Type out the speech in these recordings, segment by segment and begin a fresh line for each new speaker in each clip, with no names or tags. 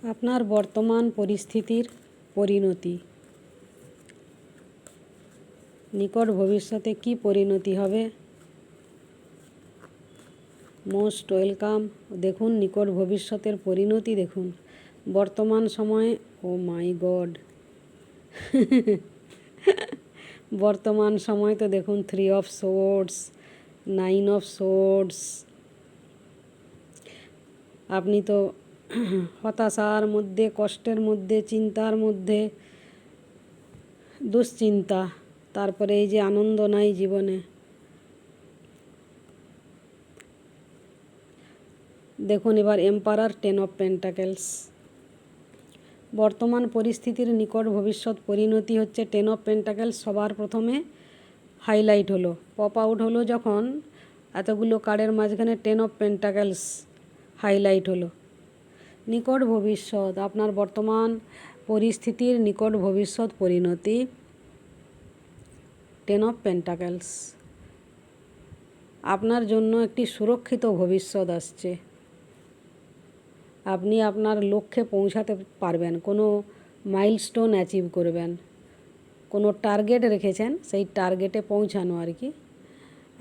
আপনার বর্তমান পরিস্থিতির পরিণতি, নিকট ভবিষ্যতে কি পরিণতি হবে? Most welcome. দেখুন নিকট ভবিষ্যতের পরিণতি দেখুন। বর্তমান সময়ে, ও মাই গড, বর্তমান সময় তো দেখুন 3 অফ সোর্ডস, 9 অফ সোর্ডস। আপনি তো হতাশার মধ্যে, কষ্টের মধ্যে, চিন্তার মধ্যে, দুশ্চিন্তা, তারপরে এই যে আনন্দ নাই জীবনে। দেখুন এবার এম্পারার, 10 অফ পেন্টাকেলস। বর্তমান পরিস্থিতির নিকট ভবিষ্যৎ পরিণতি হচ্ছে 10 অফ পেন্টাকেলস। সবার প্রথমে হাইলাইট হলো, পপ আউট হলো যখন এতগুলো কার্ডের মাঝখানে 10 অফ পেন্টাকেলস হাইলাইট হলো। নিকট ভবিষ্যৎ, আপনার বর্তমান পরিস্থিতির নিকট ভবিষ্যৎ পরিণতি 10 অফ পেন্টাকেলস। আপনার জন্য একটি সুরক্ষিত ভবিষ্যৎ আসছে। আপনি আপনার লক্ষ্যে পৌঁছাতে পারবেন, কোনো মাইলস্টোন অ্যাচিভ করবেন, কোনো টার্গেট রেখেছেন সেই টার্গেটে পৌঁছানো আর কি।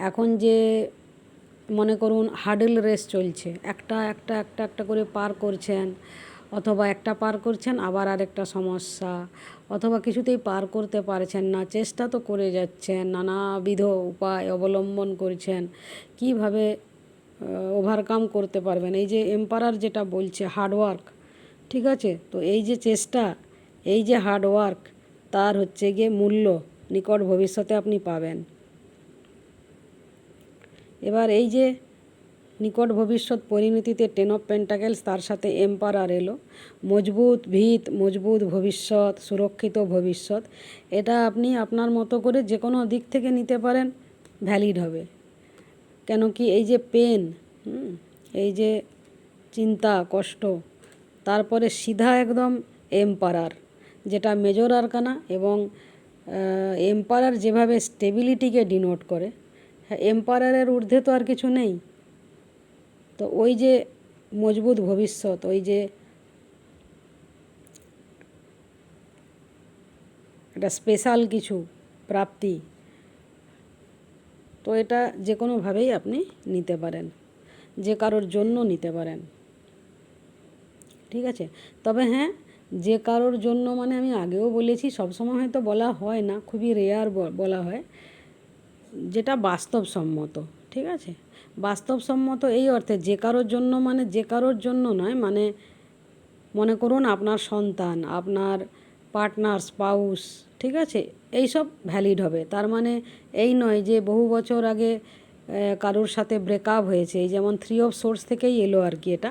এখন যে মনে করুন হার্ডেল রেস চলছে, একটা একটা একটা একটা করে পার করছেন, অথবা একটা পার করছেন আবার আরেকটা সমস্যা, অথবা কিছুতেই পার করতে পারছেন না, চেষ্টা তো করে যাচ্ছেন, নানাবিধ উপায় অবলম্বন করছেন, কিভাবে ওভারকাম করতে পারবেন। এই যে এম্পারার যেটা বলছে হার্ডওয়ার্ক, ঠিক আছে, তো এই যে চেষ্টা, এই যে হার্ডওয়ার্ক, তার হচ্ছে গিয়ে মূল্য নিকট ভবিষ্যতে আপনি পাবেন। এবার এই যে নিকট ভবিষ্যৎ পরিণতিতে 10 অফ পেন্টাকেলস, তার সাথে এম্পারার এলো, মজবুত ভিত, মজবুত ভবিষ্যৎ, সুরক্ষিত ভবিষ্যৎ। এটা আপনি আপনার মতো করে যে কোনো দিক থেকে নিতে পারেন, ভ্যালিড হবে। কেন কি এই যে পেন, এই যে চিন্তা, কষ্ট, তারপরে সিধা একদম এম্পারার, যেটা মেজর আরকানা, এবং এম্পারার যেভাবে স্টেবিলিটিকে ডিনোট করে, হ্যাঁ এম্পারারের ঊর্ধ্বে তো আর কিছু নেই। তো ওই যে মজবুত ভবিষ্যৎ, ওই যে একটা স্পেশাল কিছু প্রাপ্তি, তো এটা যে কোনোভাবেই আপনি নিতে পারেন, যে কারোর জন্য নিতে পারেন, ঠিক আছে। তবে হ্যাঁ, যে কারোর জন্য মানে আমি আগেও বলেছি, সবসময় হয়তো বলা হয় না, খুবই রেয়ার বলা হয়, যেটা বাস্তবসম্মত, ঠিক আছে। বাস্তবসম্মত এই অর্থে যে কারোর জন্য, মানে যে কারোর জন্য নয়, মানে মনে করুন আপনার সন্তান, আপনার পার্টনার, স্পাউস, ঠিক আছে, এই সব ভ্যালিড হবে। তার মানে এই নয় যে বহু বছর আগে কারোর সাথে ব্রেকআপ হয়েছে, এই যেমন 3 অফ সোর্স থেকেই এলো আর কি। এটা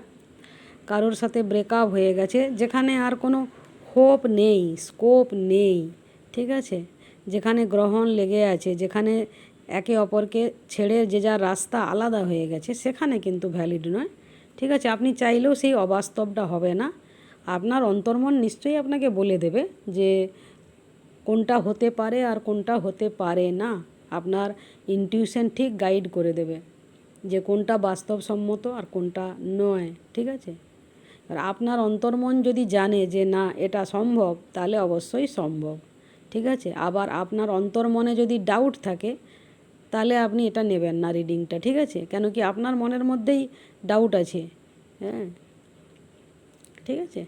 কারোর সাথে ব্রেকআপ হয়ে গেছে, যেখানে আর কোনো হোপ নেই, স্কোপ নেই, ঠিক আছে, যেখানে গ্রহণ লেগে আছে, যেখানে একে অপরকে ছেড়ে যে যার রাস্তা আলাদা হয়ে গেছে, সেখানে কিন্তু ভ্যালিড নয়, ঠিক আছে। আপনি চাইলেও সেই অবাস্তবটা হবে না। আপনার অন্তর্মন নিশ্চয়ই আপনাকে বলে দেবে যে কোনটা হতে পারে আর কোনটা হতে পারে না। আপনার ইনটিউশন ঠিক গাইড করে দেবে যে কোনটা বাস্তবসম্মত আর কোনটা নয়, ঠিক আছে। আর আপনার অন্তর্মন যদি জানে যে না এটা সম্ভব, তাহলে অবশ্যই সম্ভব, ঠিক আছে। আবার আপনার অন্তর্মনে যদি ডাউট থাকে, তাহলে আপনি এটা নেবেন না রিডিংটা, ঠিক আছে। কেন কি আপনার মনের মধ্যেই ডাউট আছে, হ্যাঁ, ঠিক আছে।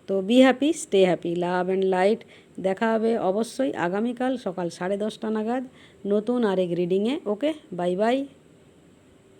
তো be happy, stay happy, love and light. দেখা হবে অবশ্যই আগামীকাল সকাল 10:30 নাগাদ নতুন আরেক রিডিংয়ে। ওকে, বাই বাই।